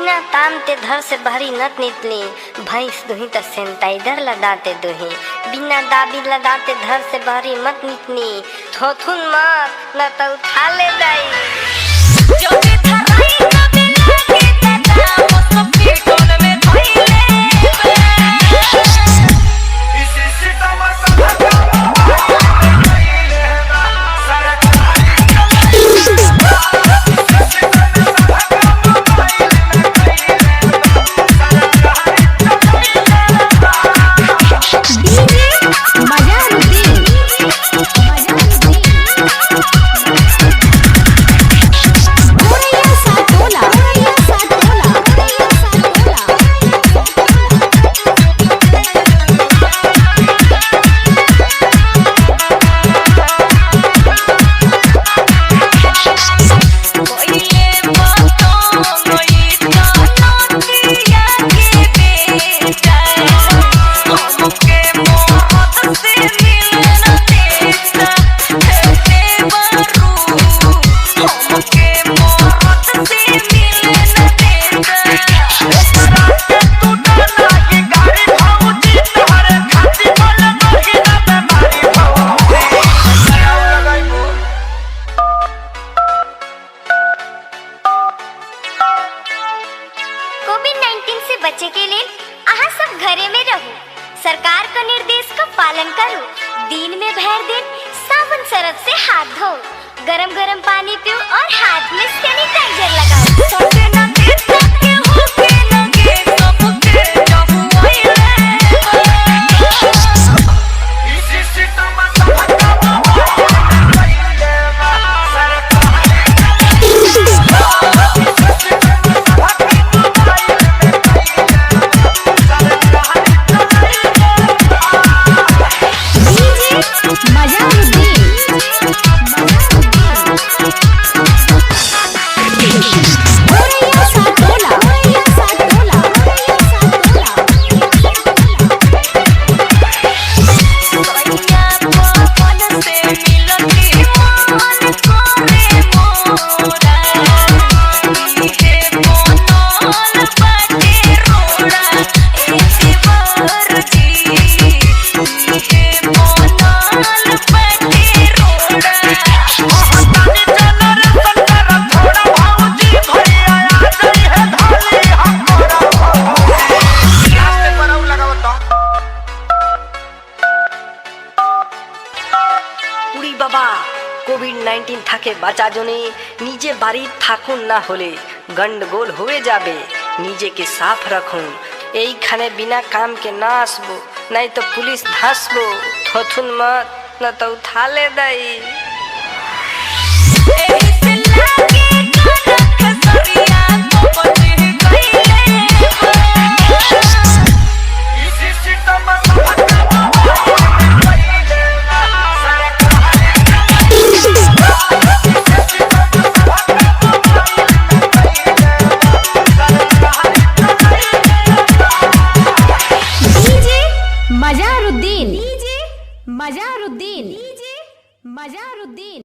बिना ताम ते घर से बाहरी नत निकली, भैंस दुही त सैनिटाइजर लगाते दुही, बिना दाबी लगाते घर से बाहरी मत निकली, थोथुन मत न तो उठा ले दाई। कोविड-19 से बचे के लिए आहा सब घरे में रहू, सरकार का निर्देश का पालन करो, दिन में भर दिन साबुन सरफ से हाथ धो, गरम गरम पानी पियो और हाथ में सैनिटाइजर लगाओ। বাবা কোভিড-19 থাকে বাঁচা জনে নিজে বাড়ি থাকুন, না হলে গন্ডগোল হয়ে যাবে। নিজেকে সাফ রাখুন, এইখানে বিনা কাম के ना আসবো, नहीं तो पुलिस धासबो। थोथुन मत न तो उठा ले दाई। मजारुद्दीन